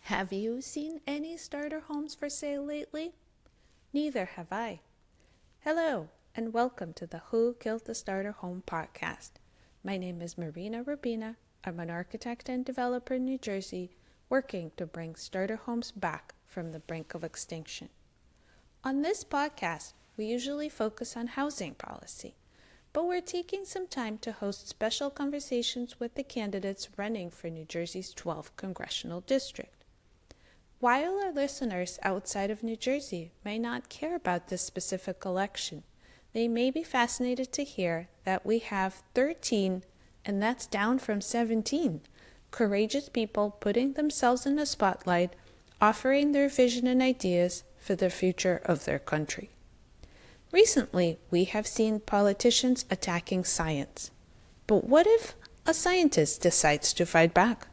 Have you seen any starter homes for sale lately? Neither have I. Hello, and welcome to the Who Killed the Starter Home podcast. My name is Marina Rubina. I'm an architect and developer in New Jersey, working to bring starter homes back from the brink of extinction. On this podcast, we usually focus on housing policy, but we're taking some time to host special conversations with the candidates running for New Jersey's 12th congressional district. While our listeners outside of New Jersey may not care about this specific election, they may be fascinated to hear that we have 13, and that's down from 17, courageous people putting themselves in the spotlight, offering their vision and ideas for the future of their country. Recently, we have seen politicians attacking science. But what if a scientist decides to fight back?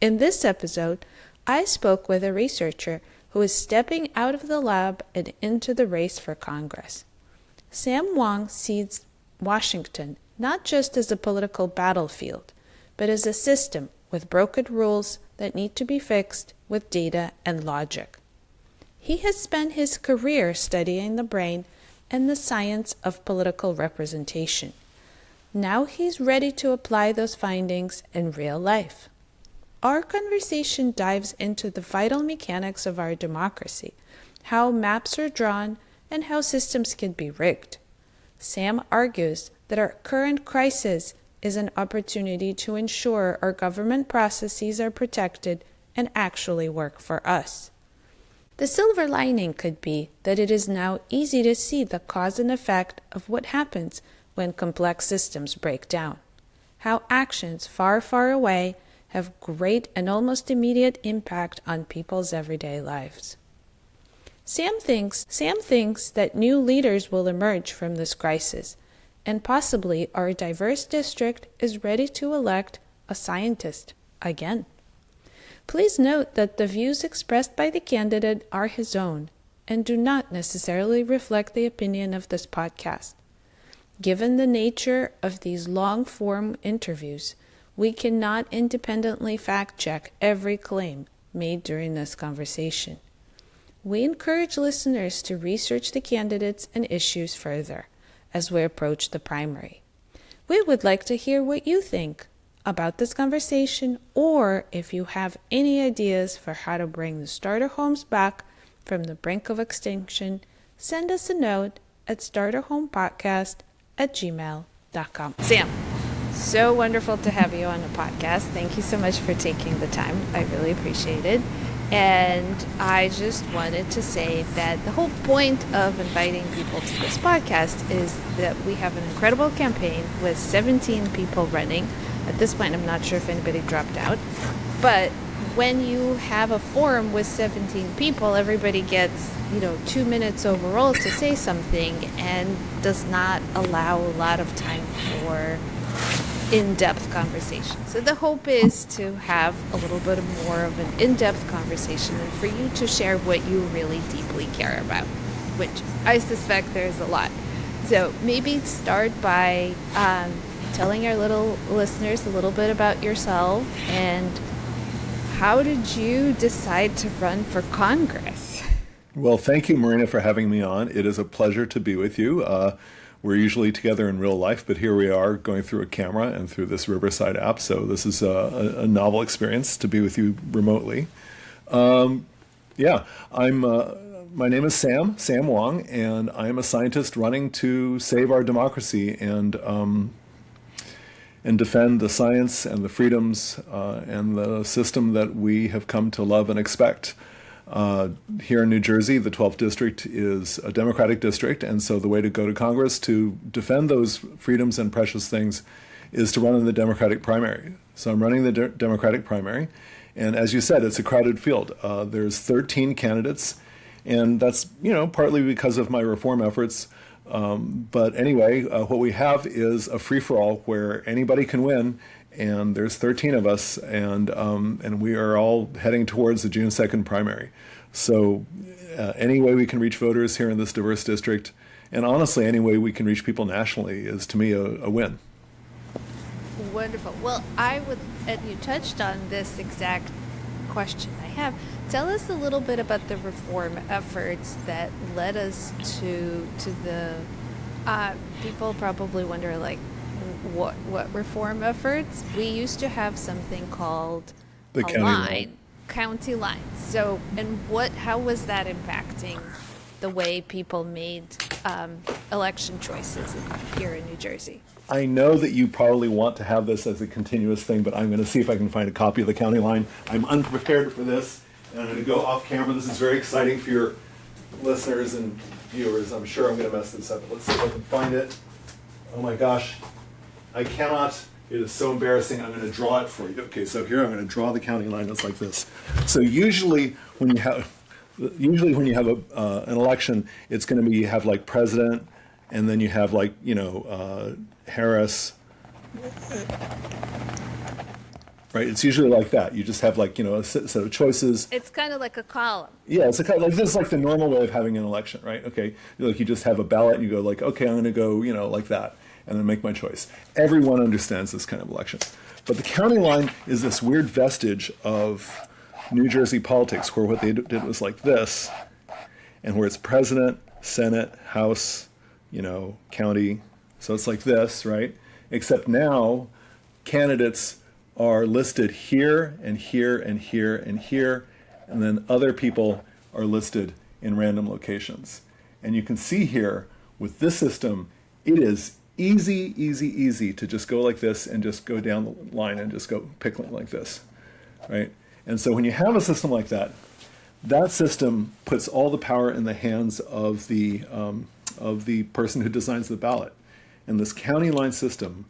In this episode, I spoke with a researcher who is stepping out of the lab and into the race for Congress. Sam Wang sees Washington not just as a political battlefield, but as a system with broken rules that need to be fixed with data and logic. He has spent his career studying the brain and the science of political representation. Now he's ready to apply those findings in real life. Our conversation dives into the vital mechanics of our democracy, how maps are drawn, and how systems can be rigged. Sam argues that our current crisis is an opportunity to ensure our government processes are protected and actually work for us. The silver lining could be that it is now easy to see the cause and effect of what happens when complex systems break down, how actions far, far away have great and almost immediate impact on people's everyday lives. Sam thinks that new leaders will emerge from this crisis, and possibly our diverse district is ready to elect a scientist again. Please note that the views expressed by the candidate are his own and do not necessarily reflect the opinion of this podcast. Given the nature of these long-form interviews, we cannot independently fact-check every claim made during this conversation. We encourage listeners to research the candidates and issues further as we approach the primary. We would like to hear what you think about this conversation, or if you have any ideas for how to bring the starter homes back from the brink of extinction, send us a note at starterhomepodcast@gmail.com. Sam, so wonderful to have you on the podcast. Thank you so much for taking the time. I really appreciate it. And I just wanted to say that the whole point of inviting people to this podcast is that we have an incredible campaign with 17 people running. At this point, I'm not sure if anybody dropped out. But when you have a forum with 17 people, everybody gets, 2 minutes overall to say something and does not allow a lot of time for in-depth conversation. So the hope is to have a little bit more of an in-depth conversation and for you to share what you really deeply care about, which I suspect there's a lot. So maybe start by telling our little listeners a little bit about yourself and how did you decide to run for Congress? Well, thank you, Marina, for having me on. It is a pleasure to be with you. We're usually together in real life, but here we are going through a camera and through this Riverside app. So this is a novel experience to be with you remotely. My name is Sam Wang, and I am a scientist running to save our democracy and defend the science and the freedoms and the system that we have come to love and expect. Here in New Jersey, the 12th district is a Democratic district, and so the way to go to Congress to defend those freedoms and precious things is to run in the Democratic primary. So I'm running the Democratic primary, and as you said, it's a crowded field. There's 13 candidates, and that's partly because of my reform efforts. But anyway, what we have is a free-for-all where anybody can win, and there's 13 of us, and we are all heading towards the June 2nd primary. So any way we can reach voters here in this diverse district, and honestly, any way we can reach people nationally is, to me, a win. Wonderful. Well, and you touched on this exact question I have. Tell us a little bit about the reform efforts that led us to the people probably wonder like what reform efforts? We used to have something called The a county line. line, county lines. So, and how was that impacting the way people made election choices here in New Jersey? I know that you probably want to have this as a continuous thing, but I'm going to see if I can find a copy of the county line. I'm unprepared for this, and I'm going to go off camera. This is very exciting for your listeners and viewers. I'm sure I'm going to mess this up. Let's see if I can find it. Oh my gosh, I cannot. It is so embarrassing. I'm going to draw it for you. Okay, so here I'm going to draw the county line. It's like this. So usually when you have an election, it's going to be, you have like president, and then you have like, Harris, right? It's usually like that. You just have like, a set of choices. It's kind of like a column. Yeah, it's kind of like, this is like the normal way of having an election, right? Okay, like you just have a ballot and you go like, okay, I'm going to go, like that, and then make my choice. Everyone understands this kind of election. But the county line is this weird vestige of New Jersey politics where what they did was like this, and where it's president, Senate, House, county. So it's like this, right? Except now candidates are listed here and here and here and here, and then other people are listed in random locations. And you can see here with this system, it is easy to just go like this and just go down the line and just go pick like this, right? And so when you have a system like that, that system puts all the power in the hands of the person who designs the ballot. And this county line system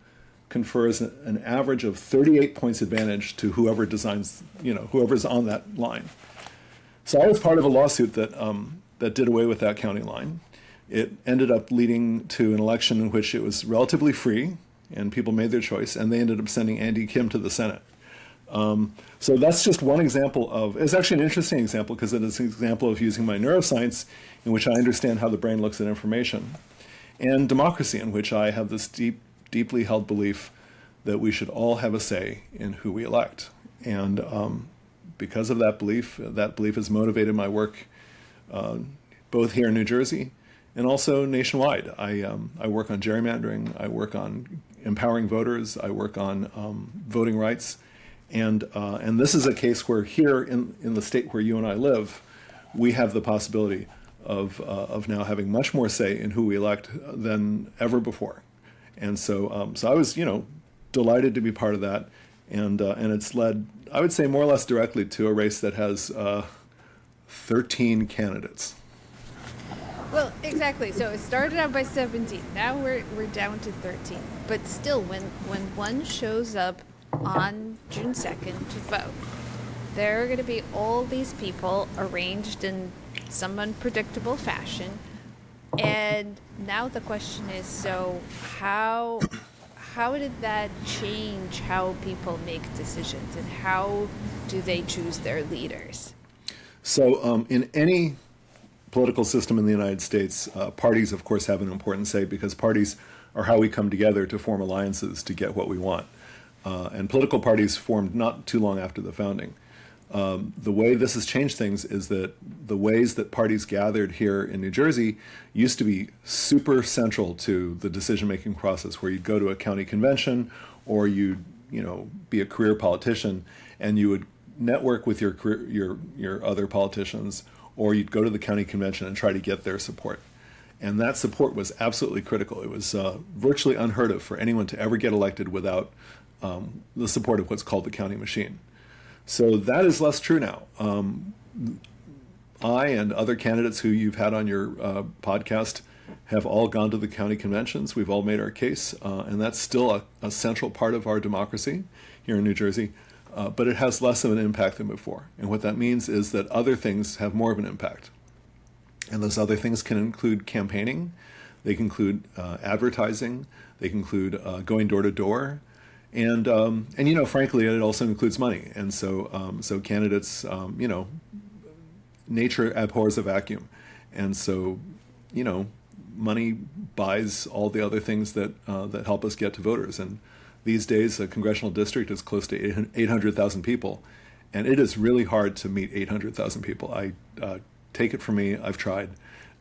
confers an average of 38 points advantage to whoever designs, whoever's on that line. So I was part of a lawsuit that did away with that county line. It ended up leading to an election in which it was relatively free, and people made their choice, and they ended up sending Andy Kim to the Senate. So that's just one example of, it's actually an interesting example because it is an example of using my neuroscience in which I understand how the brain looks at information, and democracy, in which I have this deeply held belief that we should all have a say in who we elect. And because of that belief has motivated my work both here in New Jersey and also nationwide. I work on gerrymandering, I work on empowering voters, I work on voting rights. And this is a case where here in the state where you and I live, we have the possibility of now having much more say in who we elect than ever before. And so I was, delighted to be part of that. And it's led, I would say, more or less directly to a race that has 13 candidates. Well, exactly. So it started out by 17. Now we're down to 13. But still, when one shows up on June 2nd to vote, there are going to be all these people arranged in some unpredictable fashion. And now the question is, so how did that change how people make decisions, and how do they choose their leaders? So in any political system in the United States, parties, of course, have an important say because parties are how we come together to form alliances to get what we want. And political parties formed not too long after the founding. The way this has changed things is that the ways that parties gathered here in New Jersey used to be super central to the decision-making process, where you'd go to a county convention or you'd be a career politician and you would network with your other politicians, or you'd go to the county convention and try to get their support. And that support was absolutely critical. It was virtually unheard of for anyone to ever get elected without the support of what's called the county machine. So that is less true now. I and other candidates who you've had on your podcast have all gone to the county conventions. We've all made our case, and that's still a central part of our democracy here in New Jersey, but it has less of an impact than before. And what that means is that other things have more of an impact. And those other things can include campaigning, they can include advertising, they can include going door to door, and frankly, it also includes money. And so candidates, nature abhors a vacuum, and so money buys all the other things that help us get to voters. And these days, a congressional district is close to 800,000 people, And it is really hard to meet 800,000 people. I take it from me, I've tried.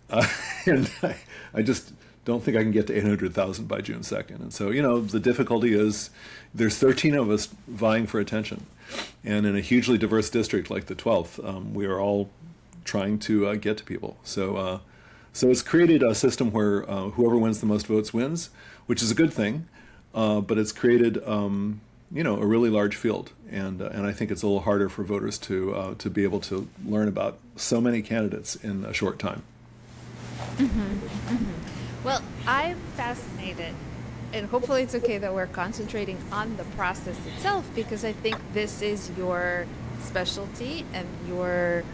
Uh, and I just don't think I can get to 800,000 by June 2nd. And so, the difficulty is there's 13 of us vying for attention. And in a hugely diverse district like the 12th, we are all trying to get to people. So it's created a system where whoever wins the most votes wins, which is a good thing. But it's created, a really large field. And I think it's a little harder for voters to be able to learn about so many candidates in a short time. Well, I'm fascinated, and hopefully it's okay that we're concentrating on the process itself, because I think this is your specialty and your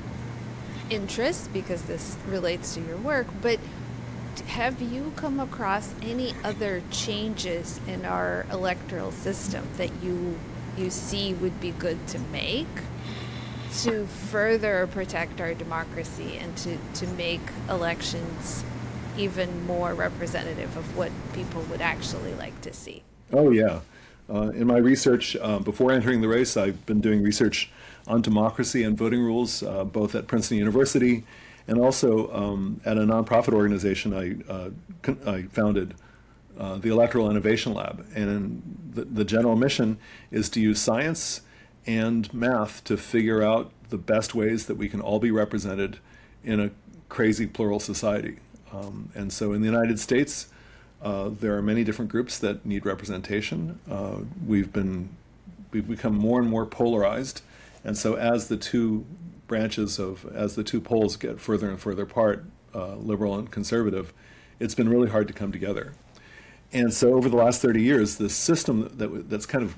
interest, because this relates to your work. But have you come across any other changes in our electoral system that you see would be good to make to further protect our democracy and to make elections even more representative of what people would actually like to see? Oh, yeah. In my research, before entering the race, I've been doing research on democracy and voting rules, both at Princeton University and also at a nonprofit organization I founded, the Electoral Innovation Lab. And the general mission is to use science and math to figure out the best ways that we can all be represented in a crazy plural society. And so in the United States, there are many different groups that need representation. We've become more and more polarized. And so as the two poles get further and further apart, liberal and conservative, it's been really hard to come together. And so over the last 30 years, this system that's kind of,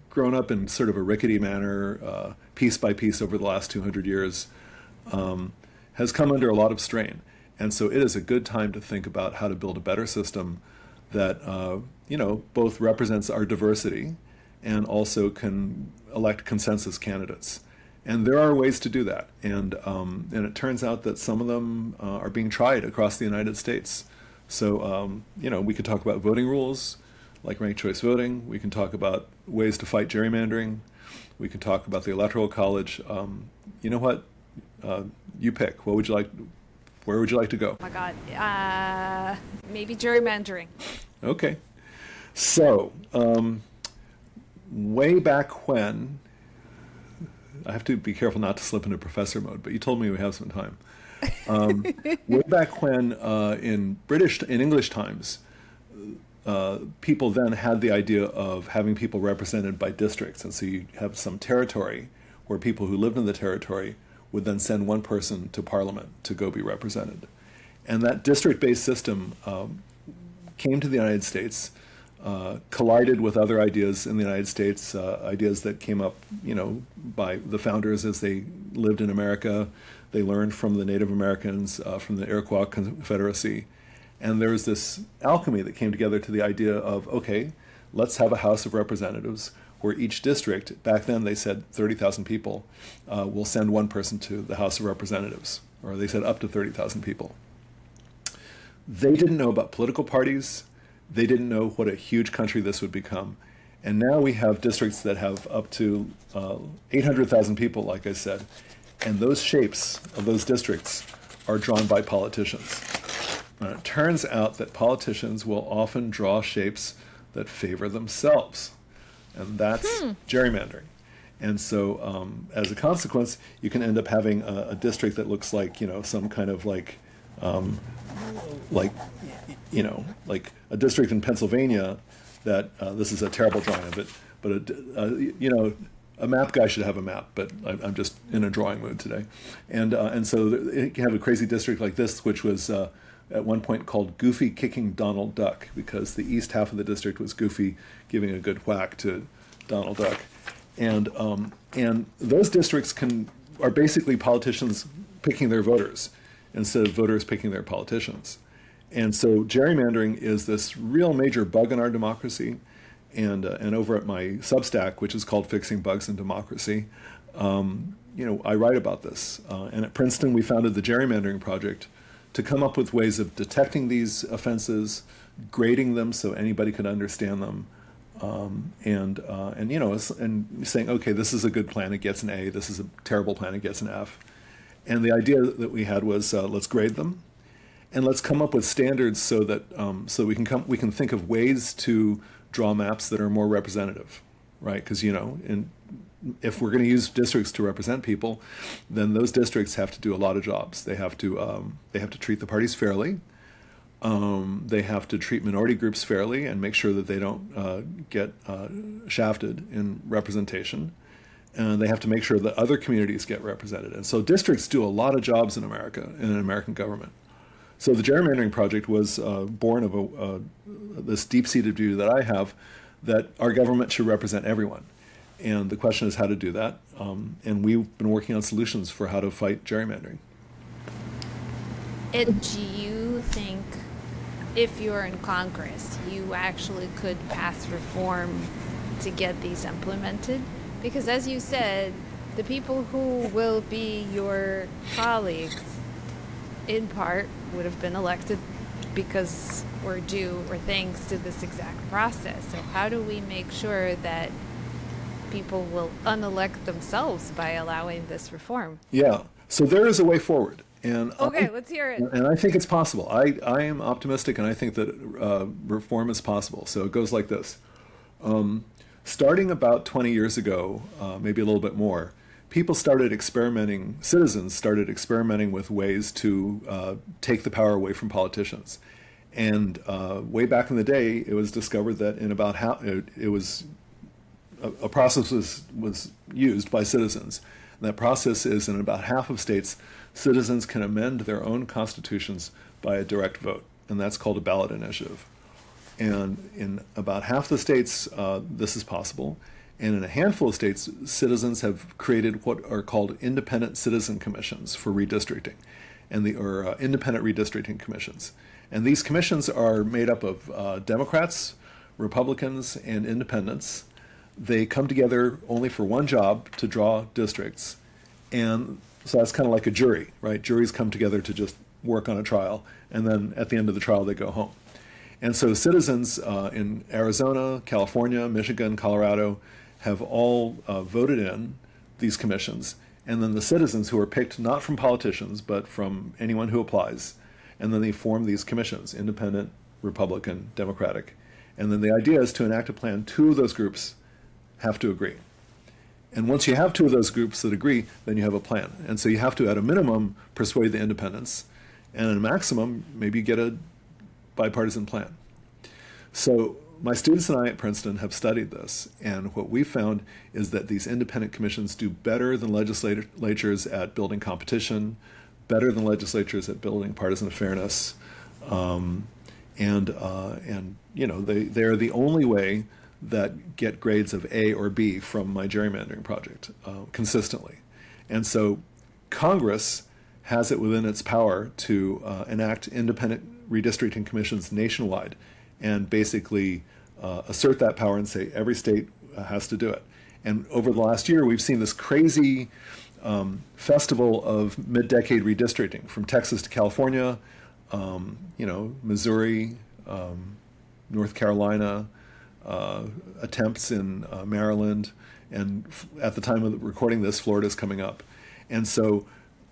grown up in sort of a rickety manner, piece by piece over the last 200 years, has come under a lot of strain. And so it is a good time to think about how to build a better system that, both represents our diversity and also can elect consensus candidates. And there are ways to do that. And it turns out that some of them are being tried across the United States. So, we could talk about voting rules, like ranked choice voting. We can talk about ways to fight gerrymandering. We can talk about the Electoral College. You know what? You pick. Where would you like to go? Oh my God. Maybe gerrymandering. Okay. So, way back when, I have to be careful not to slip into professor mode, but you told me we have some time. Way back when, in English times, people then had the idea of having people represented by districts. And so you have some territory where people who lived in the territory would then send one person to Parliament to go be represented. And that district-based system came to the United States, collided with other ideas in the United States, ideas that came up, by the founders as they lived in America. They learned from the Native Americans, from the Iroquois Confederacy. And there was this alchemy that came together to the idea of, okay, let's have a House of Representatives where each district, back then they said 30,000 people, will send one person to the House of Representatives, or they said up to 30,000 people. They didn't know about political parties. They didn't know what a huge country this would become. And now we have districts that have up to 800,000 people, like I said. And those shapes of those districts are drawn by politicians. And it turns out that politicians will often draw shapes that favor themselves. And that's gerrymandering. And so as a consequence, you can end up having a district that looks like, some kind of like a district in Pennsylvania that, this is a terrible drawing of it, but, a map guy should have a map, but I'm just in a drawing mood today. And so it can have a crazy district like this, which was at one point called Goofy Kicking Donald Duck, because the east half of the district was Goofy giving a good whack to Donald Duck. And those districts are basically politicians picking their voters instead of voters picking their politicians. And so gerrymandering is this real major bug in our democracy. And over at my Substack, which is called Fixing Bugs in Democracy, I write about this. And at Princeton, we founded the Gerrymandering Project to come up with ways of detecting these offenses, grading them so anybody could understand them, And and saying, okay, this is a good plan, it gets an A. This is a terrible plan, it gets an F. And the idea that we had was let's grade them, and let's come up with standards so that we can think of ways to draw maps that are more representative, right? Because if we're going to use districts to represent people, then those districts have to do a lot of jobs. They have to treat the parties fairly. They have to treat minority groups fairly and make sure that they don't get shafted in representation. And they have to make sure that other communities get represented. And so districts do a lot of jobs in America, in an American government. So the gerrymandering project was born of this deep-seated view that I have that our government should represent everyone. And the question is how to do that. And we've been working on solutions for how to fight gerrymandering. And do you think if you're in Congress, you actually could pass reform to get these implemented? Because as you said, the people who will be your colleagues, in part, would have been elected because or thanks to this exact process. So how do we make sure that people will unelect themselves by allowing this reform? Yeah, so there is a way forward. And okay, let's hear it. And I think it's possible. I am optimistic, and I think that reform is possible. So it goes like this. Starting about 20 years ago, maybe a little bit more, citizens started experimenting with ways to take the power away from politicians. And way back in the day, it was discovered that in about how a process was used by citizens. And that process is in about half of states, citizens can amend their own constitutions by a direct vote, and that's called a ballot initiative. And in about half the states, this is possible. And in a handful of states, citizens have created what are called independent citizen commissions for redistricting, or independent redistricting commissions. And these commissions are made up of Democrats, Republicans, and independents. They come together only for one job, to draw districts. And so that's kind of like a jury, right? Juries come together to just work on a trial, and then at the end of the trial, they go home. And so citizens in Arizona, California, Michigan, Colorado have all voted in these commissions. And then the citizens, who are picked not from politicians, but from anyone who applies, and then they form these commissions, independent, Republican, Democratic. And then the idea is to enact a plan. Two of those groups have to agree. And once you have two of those groups that agree, then you have a plan. And so you have to, at a minimum, persuade the independents. And at a maximum, maybe get a bipartisan plan. So my students and I at Princeton have studied this. And what we found is that these independent commissions do better than legislatures at building competition, better than legislatures at building partisan fairness. They are the only way that get grades of A or B from my gerrymandering project consistently. And so Congress has it within its power to enact independent redistricting commissions nationwide and basically assert that power and say every state has to do it. And over the last year, we've seen this crazy festival of mid-decade redistricting from Texas to California, Missouri, North Carolina, attempts in Maryland, and at the time of recording this, Florida's coming up. And so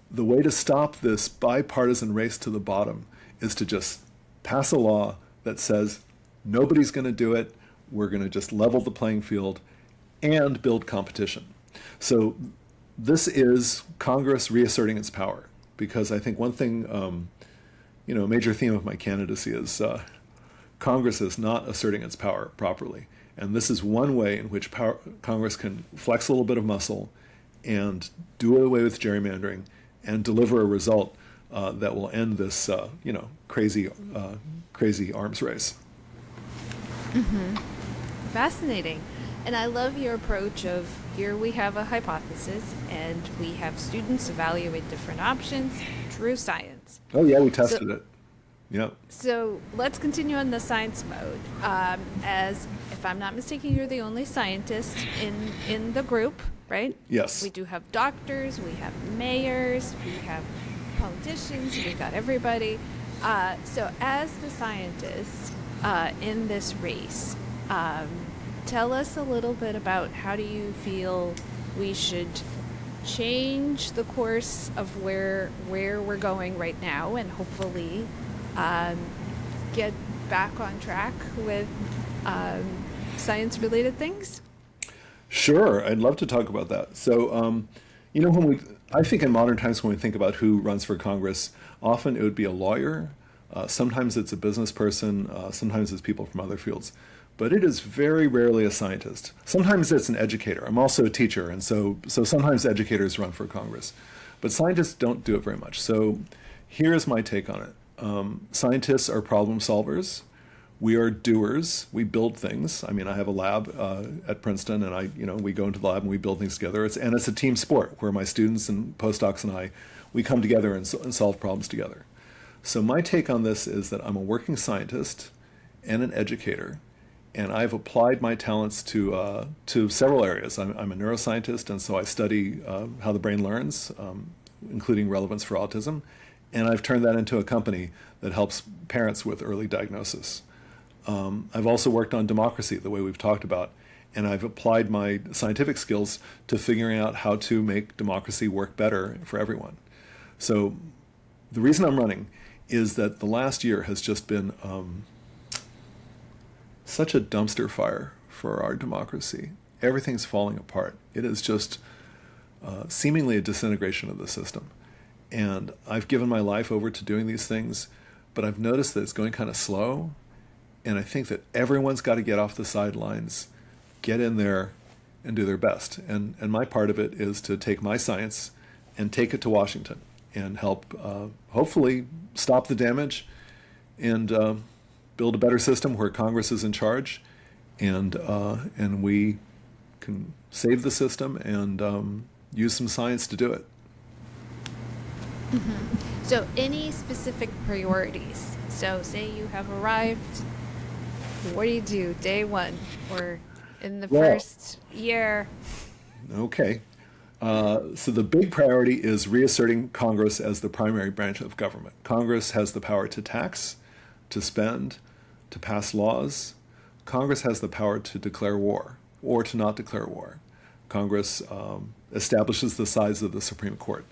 the way to stop this bipartisan race to the bottom is to just pass a law that says nobody's going to do it, we're going to just level the playing field and build competition. So this is Congress reasserting its power, because I think one thing, a major theme of my candidacy is Congress is not asserting its power properly. And this is one way in which Congress can flex a little bit of muscle and do away with gerrymandering and deliver a result that will end this, crazy arms race. Mm-hmm. Fascinating. And I love your approach of here we have a hypothesis and we have students evaluate different options through science. Oh, yeah, we tested it. Yep. So let's continue on the science mode. As if I'm not mistaken, you're the only scientist in the group, right? Yes. We do have doctors, we have mayors, we have politicians, we've got everybody. So as the scientist in this race, tell us a little bit about how do you feel we should change the course of where we're going right now, and hopefully um, get back on track with um, science related things. Sure, I'd love to talk about that. So, when I think in modern times when we think about who runs for Congress, often it would be a lawyer. Sometimes it's a business person. Sometimes it's people from other fields. But it is very rarely a scientist. Sometimes it's an educator. I'm also a teacher, and so sometimes educators run for Congress. But scientists don't do it very much. So here's my take on it. Scientists are problem solvers. We are doers. We build things. I mean, I have a lab at Princeton, and we go into the lab and we build things together. It's a team sport where my students and postdocs and we come together and solve problems together. So my take on this is that I'm a working scientist and an educator, and I've applied my talents to several areas. I'm a neuroscientist, and so I study how the brain learns, including relevance for autism, and I've turned that into a company that helps parents with early diagnosis. I've also worked on democracy, the way we've talked about, and I've applied my scientific skills to figuring out how to make democracy work better for everyone. So the reason I'm running is that the last year has just been such a dumpster fire for our democracy. Everything's falling apart. It is just seemingly a disintegration of the system. And I've given my life over to doing these things, but I've noticed that it's going kind of slow. And I think that everyone's got to get off the sidelines, get in there, and do their best. And my part of it is to take my science and take it to Washington and help, hopefully, stop the damage and build a better system where Congress is in charge, and we can save the system and use some science to do it. So, any specific priorities? So, say you have arrived. What do you do day one or in the Well, first year? okay. So the big priority is reasserting Congress as the primary branch of government. Congress has the power to tax, to spend, to pass laws. Congress has the power to declare war or to not declare war. Congress establishes the size of the Supreme Court.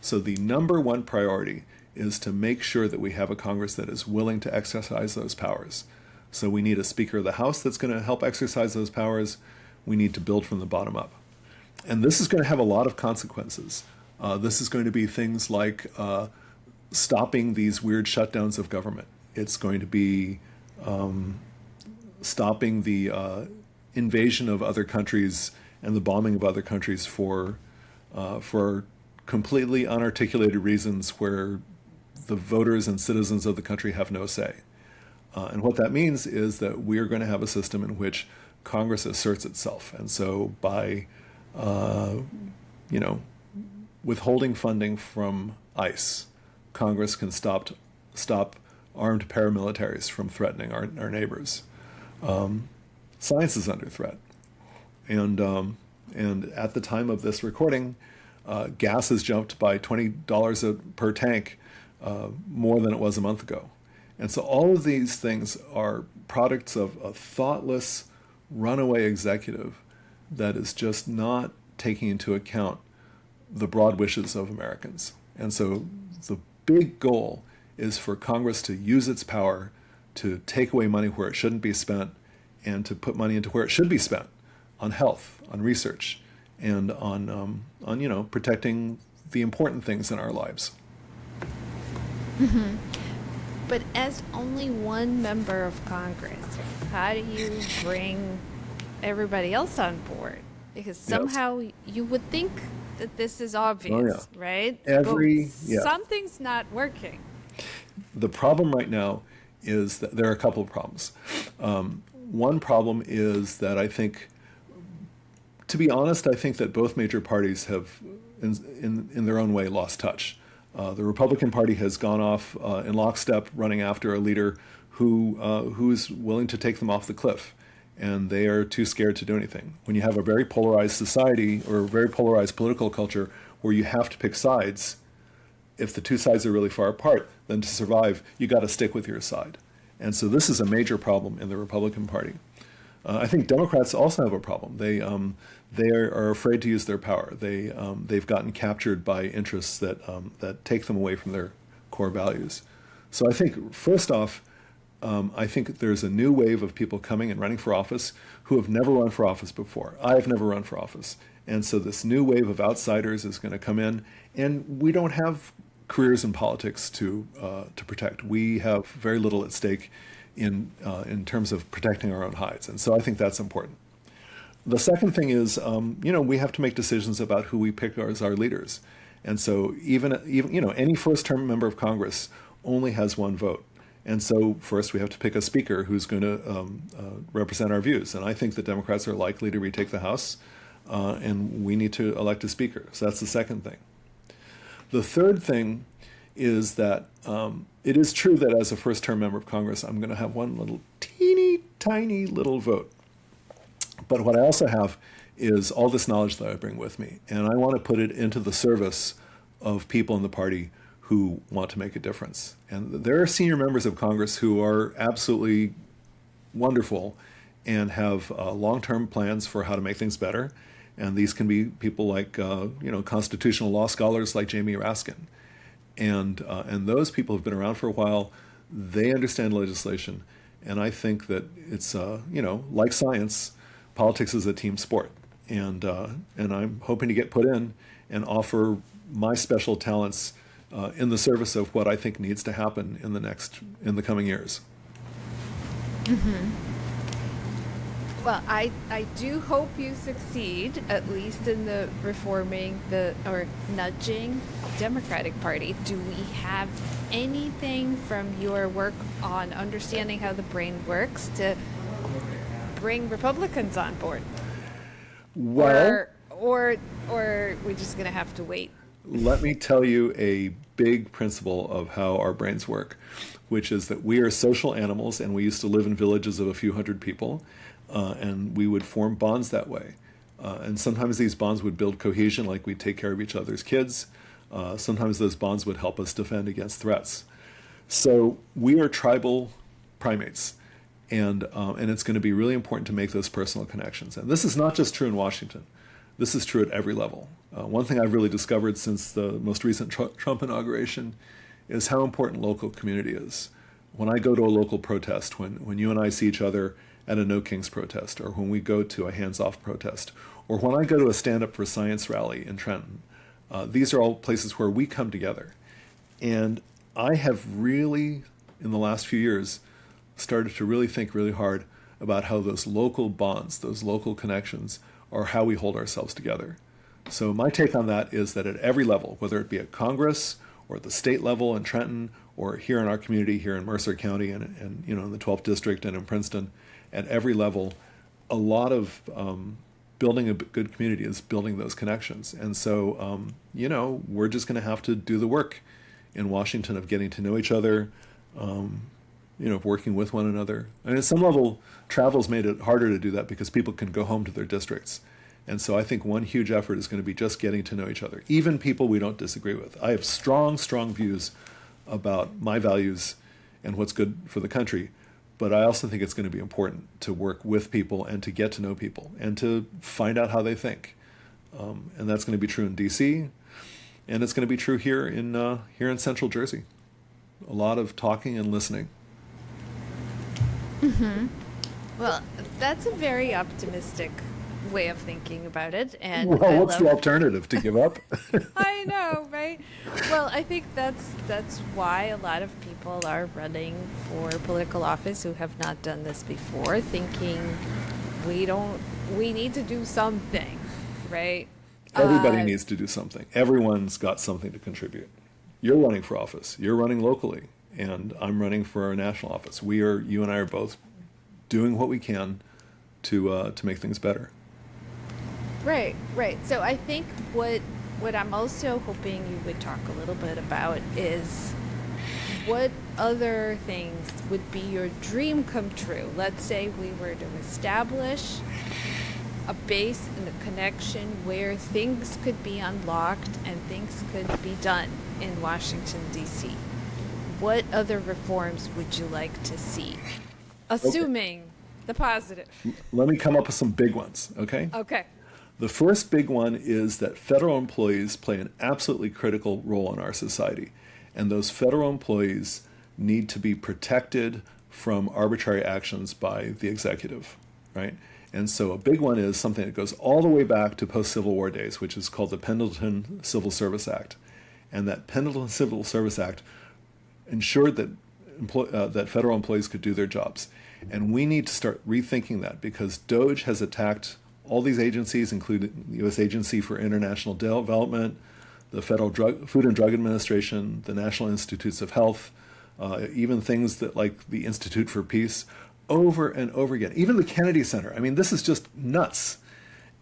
So the number one priority is to make sure that we have a Congress that is willing to exercise those powers. So we need a Speaker of the House that's going to help exercise those powers. We need to build from the bottom up. And this is going to have a lot of consequences. This is going to be things like stopping these weird shutdowns of government. It's going to be stopping the invasion of other countries and the bombing of other countries for completely unarticulated reasons where the voters and citizens of the country have no say. And what that means is that we are going to have a system in which Congress asserts itself. And so by withholding funding from ICE, Congress can stop armed paramilitaries from threatening our neighbors. Science is under threat. And at the time of this recording, gas has jumped by $20 per tank, more than it was a month ago. And so all of these things are products of a thoughtless, runaway executive that is just not taking into account the broad wishes of Americans. And so the big goal is for Congress to use its power to take away money where it shouldn't be spent and to put money into where it should be spent, on health, on research, and on protecting the important things in our lives. But as only one member of Congress, how do you bring everybody else on board? Because Yes. somehow you would think that this is obvious, right? Every, But yeah. something's not working. The problem right now is that there are a couple of problems. One problem is that I think, to be honest, I think that both major parties have, in their own way, lost touch. The Republican Party has gone off in lockstep, running after a leader who's willing to take them off the cliff, and they are too scared to do anything. When you have a very polarized society or a very polarized political culture where you have to pick sides, if the two sides are really far apart, then to survive, you got to stick with your side. And so this is a major problem in the Republican Party. I think Democrats also have a problem. They are afraid to use their power. They've gotten captured by interests that take them away from their core values. So I think first off, I think there's a new wave of people coming and running for office who have never run for office before. I've never run for office, and so this new wave of outsiders is going to come in, and we don't have careers in politics to protect. We have very little at stake in terms of protecting our own hides, and so I think that's important. The second thing is, we have to make decisions about who we pick as our leaders, and so even any first-term member of Congress only has one vote, and so first we have to pick a speaker who's going to represent our views, and I think the Democrats are likely to retake the House, and we need to elect a speaker. So that's the second thing. The third thing is that it is true that as a first-term member of Congress, I'm going to have one little teeny tiny little vote. But what I also have is all this knowledge that I bring with me, and I want to put it into the service of people in the party who want to make a difference. And there are senior members of Congress who are absolutely wonderful and have long-term plans for how to make things better. And these can be people like constitutional law scholars like Jamie Raskin. And those people have been around for a while. They understand legislation, and I think that it's like science, politics is a team sport, and I'm hoping to get put in and offer my special talents in the service of what I think needs to happen in the coming years. Mm-hmm. Well, I do hope you succeed, at least in the reforming or nudging Democratic Party. Do we have anything from your work on understanding how the brain works to bring Republicans on board? Well, or we're just going to have to wait? Let me tell you a big principle of how our brains work, which is that we are social animals, and we used to live in villages of a few hundred people. And we would form bonds that way. And sometimes these bonds would build cohesion, like we'd take care of each other's kids. Sometimes those bonds would help us defend against threats. So we are tribal primates, and it's going to be really important to make those personal connections. And this is not just true in Washington. This is true at every level. One thing I've really discovered since the most recent Trump inauguration is how important local community is. When I go to a local protest, when you and I see each other at a No Kings protest, or when we go to a hands-off protest, or when I go to a Stand Up for Science rally in Trenton, these are all places where we come together. And I have really, in the last few years, started to really think really hard about how those local bonds, those local connections, are how we hold ourselves together. So my take on that is that at every level, whether it be at Congress or at the state level in Trenton, or here in our community here in Mercer County and in the 12th District and in Princeton, at every level, a lot of building a good community is building those connections. And so, we're just going to have to do the work in Washington of getting to know each other, of working with one another. And at some level, travel's made it harder to do that because people can go home to their districts. And so I think one huge effort is going to be just getting to know each other, even people we don't disagree with. I have strong views about my values and what's good for the country. But I also think it's going to be important to work with people and to get to know people and to find out how they think. And that's going to be true in D.C., and it's going to be true here in Central Jersey. A lot of talking and listening. Mm-hmm. Well, that's a very optimistic way of thinking about it. And what's the alternative? To give up? I know, right? Well, I think that's why a lot of people are running for political office who have not done this before, thinking we need to do something, right? Everybody needs to do something. Everyone's got something to contribute. You're running for office. You're running locally, and I'm running for our national office. You and I are both doing what we can to make things better. Right. So I think what I'm also hoping you would talk a little bit about is what other things would be your dream come true. Let's say we were to establish a base and a connection where things could be unlocked and things could be done in Washington, D.C. What other reforms would you like to see? Assuming The positive. Let me come up with some big ones, okay? Okay. The first big one is that federal employees play an absolutely critical role in our society. And those federal employees need to be protected from arbitrary actions by the executive, right? And so a big one is something that goes all the way back to post-Civil War days, which is called the Pendleton Civil Service Act. And that Pendleton Civil Service Act ensured that that federal employees could do their jobs. And we need to start rethinking that because DOGE has attacked all these agencies, including the U.S. Agency for International Development, the Federal Food and Drug Administration, the National Institutes of Health, even things that like the Institute for Peace, over and over again. Even the Kennedy Center. I mean, this is just nuts.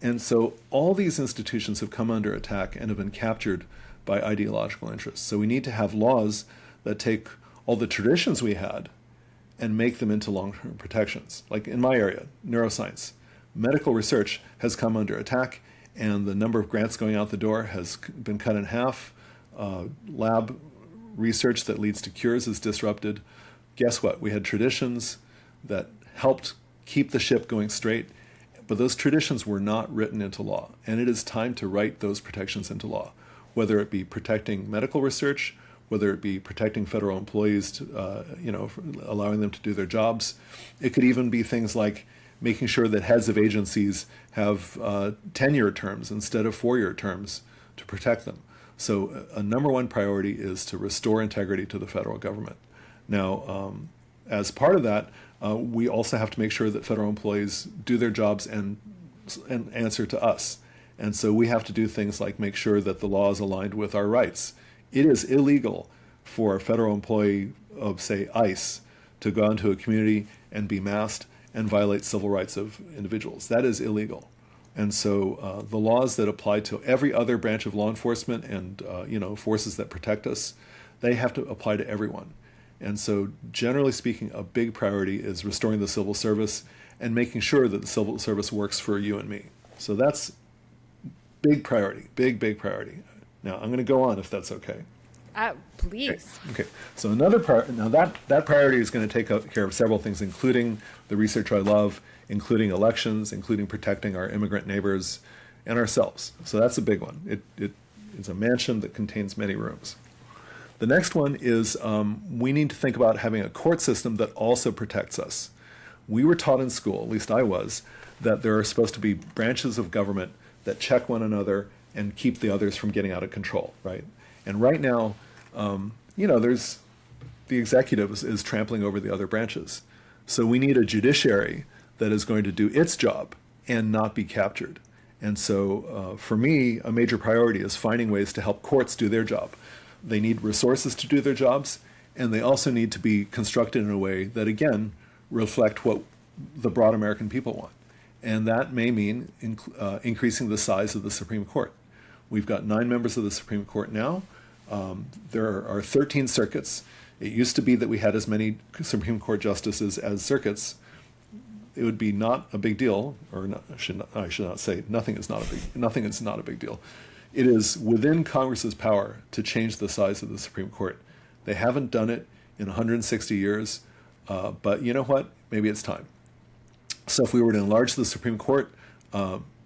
And so all these institutions have come under attack and have been captured by ideological interests. So we need to have laws that take all the traditions we had and make them into long-term protections. Like in my area, neuroscience. Medical research has come under attack, and the number of grants going out the door has been cut in half. Lab research that leads to cures is disrupted. Guess what? We had traditions that helped keep the ship going straight, but those traditions were not written into law, and it is time to write those protections into law, whether it be protecting medical research, whether it be protecting federal employees, to, allowing them to do their jobs. It could even be things like making sure that heads of agencies have 10-year terms instead of 4-year terms to protect them. So a number one priority is to restore integrity to the federal government. Now, as part of that, we also have to make sure that federal employees do their jobs and answer to us. And so we have to do things like make sure that the law is aligned with our rights. It is illegal for a federal employee of, say, ICE to go into a community and be masked and violate civil rights of individuals. That is illegal. And so the laws that apply to every other branch of law enforcement and forces that protect us, they have to apply to everyone. And so generally speaking, a big priority is restoring the civil service and making sure that the civil service works for you and me. So that's big priority, big priority. Now I'm going to go on if that's okay. Please. Okay. So another now that priority is going to take care of several things, including the research I love, including elections, including protecting our immigrant neighbors and ourselves. So that's a big one. It's a mansion that contains many rooms. The next one is we need to think about having a court system that also protects us. We were taught in school, at least I was, that there are supposed to be branches of government that check one another and keep the others from getting out of control, right? And right now, there's the executive is trampling over the other branches. So we need a judiciary that is going to do its job and not be captured. And so for me, a major priority is finding ways to help courts do their job. They need resources to do their jobs, and they also need to be constructed in a way that, again, reflect what the broad American people want. And that may mean increasing the size of the Supreme Court. We've got 9 members of the Supreme Court now. There are 13 circuits. It used to be that we had as many Supreme Court justices as circuits. It would be not a big deal, or not, I should not say nothing is not a big deal. It is within Congress's power to change the size of the Supreme Court. They haven't done it in 160 years, but you know what? Maybe it's time. So if we were to enlarge the Supreme Court,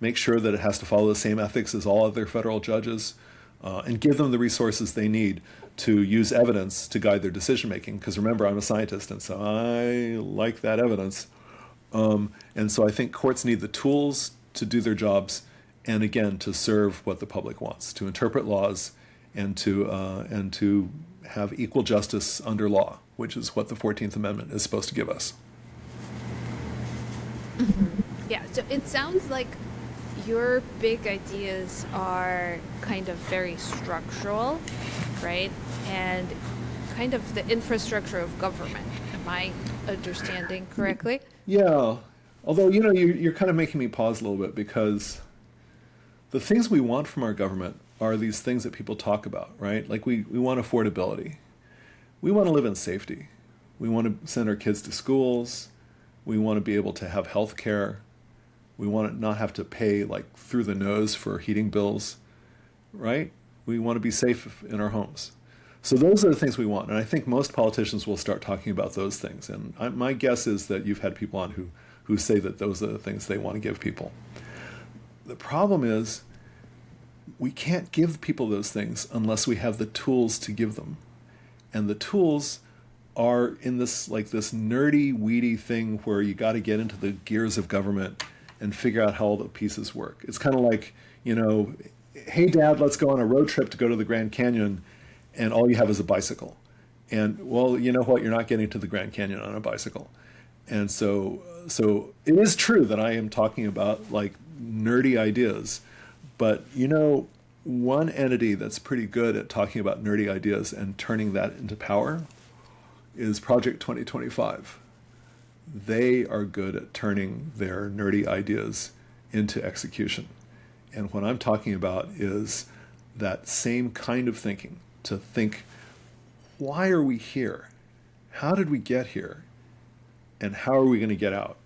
make sure that it has to follow the same ethics as all other federal judges, and give them the resources they need to use evidence to guide their decision making. Because remember, I'm a scientist, and so I like that evidence. And so I think courts need the tools to do their jobs, and again, to serve what the public wants, to interpret laws, and to have equal justice under law, which is what the 14th Amendment is supposed to give us. Mm-hmm. Yeah, so it sounds like your big ideas are kind of very structural, right? And kind of the infrastructure of government. Am I understanding correctly? Yeah. Although, you're kind of making me pause a little bit, because the things we want from our government are these things that people talk about, right? Like we want affordability. We want to live in safety. We want to send our kids to schools. We want to be able to have health care. We want to not have to pay like through the nose for heating bills, right? We want to be safe in our homes. So those are the things we want. And I think most politicians will start talking about those things. And my guess is that you've had people on who who say that those are the things they want to give people. The problem is we can't give people those things unless we have the tools to give them. And the tools are in this nerdy, weedy thing where you got to get into the gears of government and figure out how all the pieces work. It's kind of like, hey, Dad, let's go on a road trip to go to the Grand Canyon, and all you have is a bicycle. And, well, you know what? You're not getting to the Grand Canyon on a bicycle. And so it is true that I am talking about, nerdy ideas. But, one entity that's pretty good at talking about nerdy ideas and turning that into power is Project 2025. They are good at turning their nerdy ideas into execution. And what I'm talking about is that same kind of thinking, to think, why are we here? How did we get here? And how are we going to get out?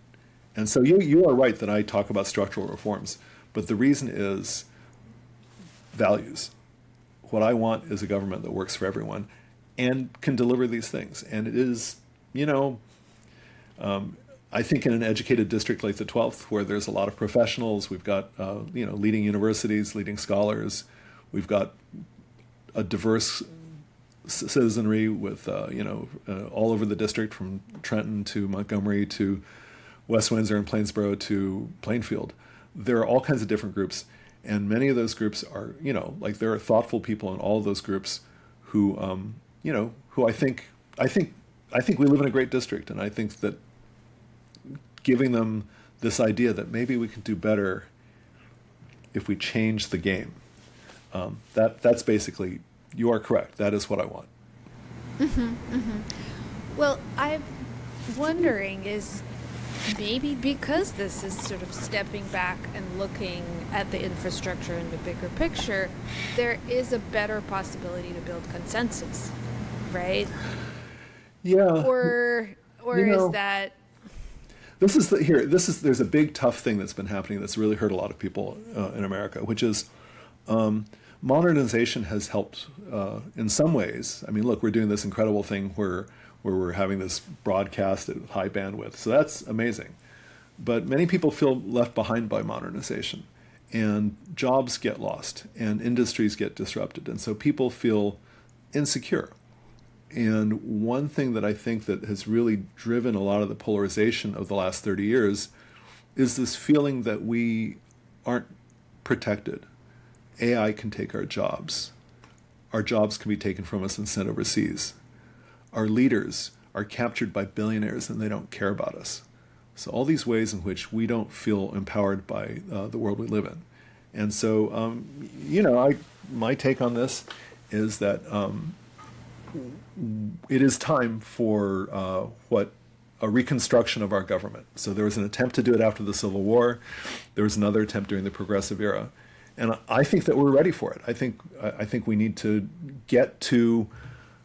And so you are right that I talk about structural reforms, but the reason is values. What I want is a government that works for everyone and can deliver these things. And it is, I think in an educated district like the 12th, where there's a lot of professionals, we've got, leading universities, leading scholars, we've got a diverse citizenry with, all over the district, from Trenton to Montgomery to West Windsor and Plainsboro to Plainfield. There are all kinds of different groups. And many of those groups are, there are thoughtful people in all of those groups who, who I think we live in a great district. And I think that giving them this idea that maybe we can do better if we change the game. That's basically, you are correct. That is what I want. Well, I'm wondering, is maybe because this is sort of stepping back and looking at the infrastructure in the bigger picture, there is a better possibility to build consensus, right? Yeah. Or is that... There's a big tough thing that's been happening that's really hurt a lot of people in America, which is modernization has helped in some ways. I mean, look, we're doing this incredible thing where we're having this broadcast at high bandwidth. So that's amazing. But many people feel left behind by modernization, and jobs get lost and industries get disrupted. And so people feel insecure. And one thing that I think that has really driven a lot of the polarization of the last 30 years is this feeling that we aren't protected. AI can take our jobs. Our jobs can be taken from us and sent overseas. Our leaders are captured by billionaires and they don't care about us. So all these ways in which we don't feel empowered by the world we live in. And so, my take on this is that it is time for a reconstruction of our government. So there was an attempt to do it after the Civil War. There was another attempt during the Progressive era. And I think that we're ready for it. I think we need to get to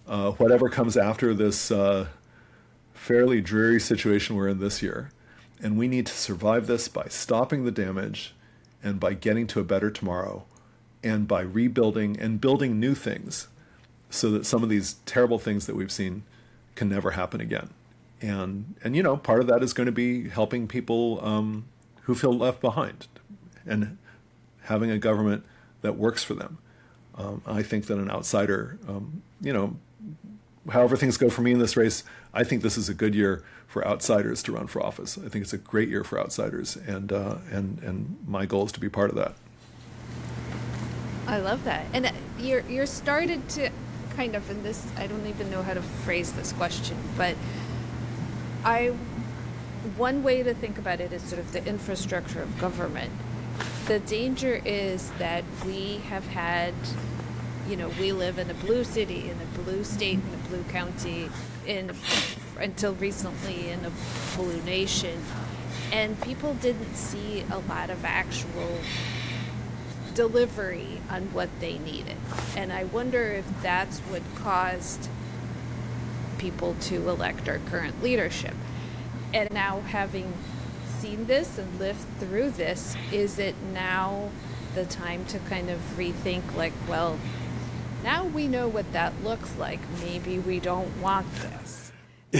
whatever comes after this fairly dreary situation we're in this year. And we need to survive this by stopping the damage and by getting to a better tomorrow and by rebuilding and building new things so that some of these terrible things that we've seen can never happen again. And part of that is going to be helping people who feel left behind and having a government that works for them. I think that an outsider, however things go for me in this race, I think this is a good year for outsiders to run for office. I think it's a great year for outsiders, and my goal is to be part of that. I love that. And you're started to kind of, in this, I don't even know how to phrase this question, but one way to think about it is sort of the infrastructure of government. The danger is that we have had, we live in a blue city, in a blue state, in a blue county, until recently in a blue nation, and people didn't see a lot of actual delivery on what they needed. And I wonder if that's what caused people to elect our current leadership. And now, having seen this and lived through this, is it now the time to kind of rethink, now we know what that looks like, maybe we don't want this?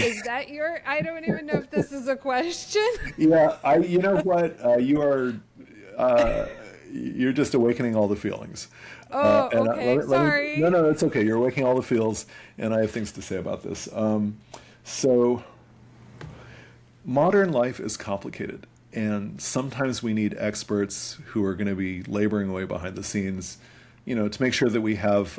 Is that your? I don't even know if this is a question. Yeah, you know what? Uh, you're just awakening all the feelings. Oh, And okay. no, Sorry. no, that's okay. You're awakening all the feels, and I have things to say about this. So, modern life is complicated, and sometimes we need experts who are going to be laboring away behind the scenes, to make sure that we have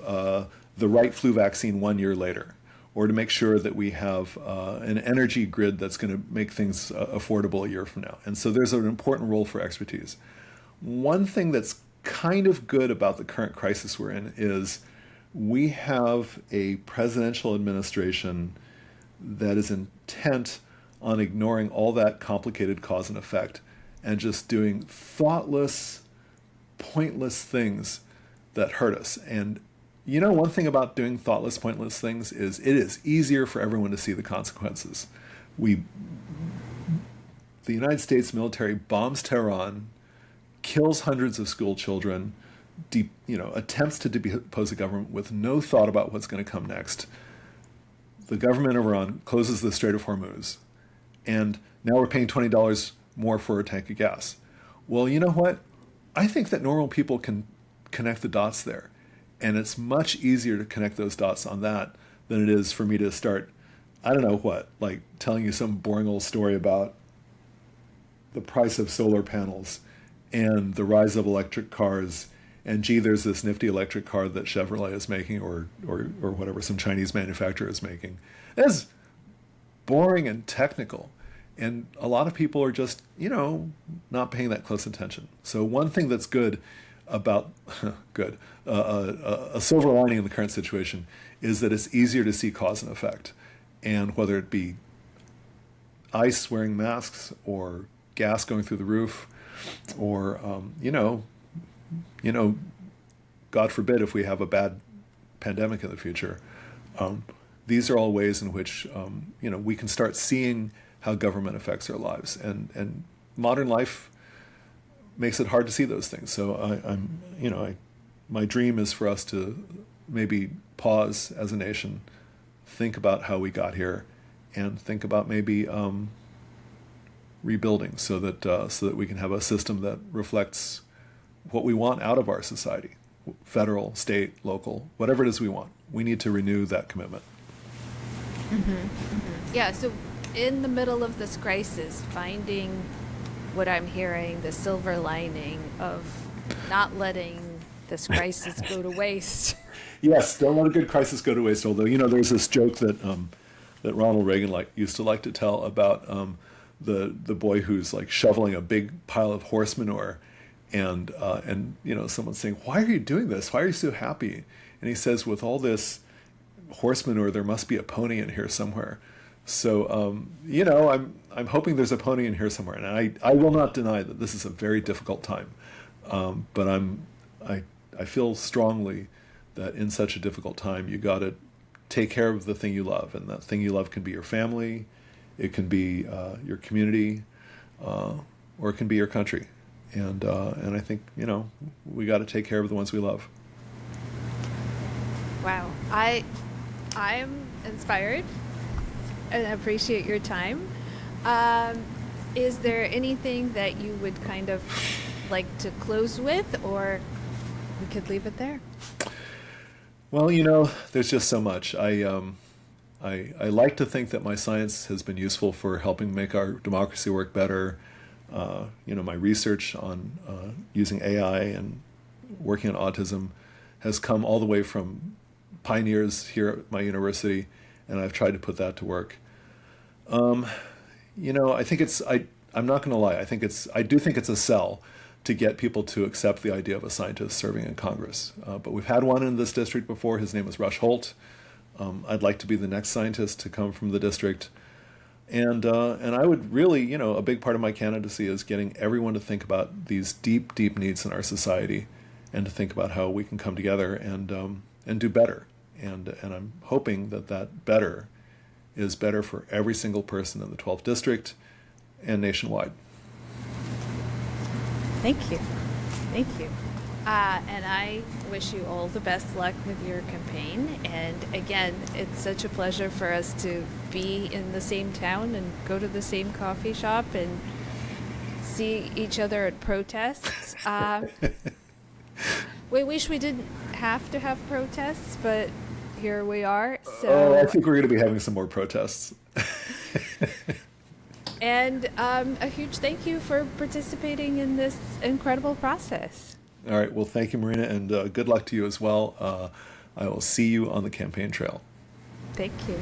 the right flu vaccine 1 year later, or to make sure that we have an energy grid that's going to make things affordable a year from now. And so there's an important role for expertise. One thing that's kind of good about the current crisis we're in is we have a presidential administration that is intent on ignoring all that complicated cause and effect and just doing thoughtless, pointless things that hurt us. And one thing about doing thoughtless, pointless things is it is easier for everyone to see the consequences. We, the United States military bombs Tehran, kills hundreds of school children, attempts to depose the government with no thought about what's going to come next. The government of Iran closes the Strait of Hormuz, and now we're paying $20 more for a tank of gas. Well, you know what? I think that normal people can connect the dots there, and it's much easier to connect those dots on that than it is for me to start, I don't know what, like telling you some boring old story about the price of solar panels and the rise of electric cars, and gee, there's this nifty electric car that Chevrolet is making, or whatever, some Chinese manufacturer is making. It's boring and technical, and a lot of people are just not paying that close attention. So one thing that's good about a silver lining in the current situation is that it's easier to see cause and effect, and whether it be ICE wearing masks or gas going through the roof, or God forbid if we have a bad pandemic in the future. These are all ways in which we can start seeing how government affects our lives, and modern life makes it hard to see those things. So my dream is for us to maybe pause as a nation, think about how we got here, and think about maybe rebuilding so that we can have a system that reflects what we want out of our society, federal, state, local, whatever it is we want. We need to renew that commitment. Yeah, so in the middle of this crisis, finding what I'm hearing, the silver lining of not letting this crisis go to waste. Yes, don't let a good crisis go to waste. Although, there's this joke that Ronald Reagan used to like to tell about the boy who's like shoveling a big pile of horse manure, and someone's saying, "Why are you doing this? Why are you so happy?" And he says, "With all this horse manure, there must be a pony in here somewhere." So I'm hoping there's a pony in here somewhere, and I will not deny that this is a very difficult time, but I feel strongly that in such a difficult time you got to take care of the thing you love, and that thing you love can be your family, it can be your community, or it can be your country, and I think we got to take care of the ones we love. Wow, I'm inspired and appreciate your time. Is there anything that you would kind of like to close with, or we could leave it there? Well, there's just so much. I like to think that my science has been useful for helping make our democracy work better. My research on using AI and working on autism has come all the way from pioneers here at my university, and I've tried to put that to work. I think I'm not going to lie. I do think it's a sell to get people to accept the idea of a scientist serving in Congress. But we've had one in this district before. His name is Rush Holt. I'd like to be the next scientist to come from the district. And I would really, a big part of my candidacy is getting everyone to think about these deep, deep needs in our society, and to think about how we can come together and do better. And I'm hoping that better is better for every single person in the 12th district and nationwide. Thank you. Thank you. And I wish you all the best luck with your campaign. And again, it's such a pleasure for us to be in the same town and go to the same coffee shop and see each other at protests. We wish we didn't have to have protests, but here we are. Oh, I So, think we're going to be having some more protests. and a huge thank you for participating in this incredible process. All right. Well, thank you, Marina, and good luck to you as well. I will see you on the campaign trail. Thank you.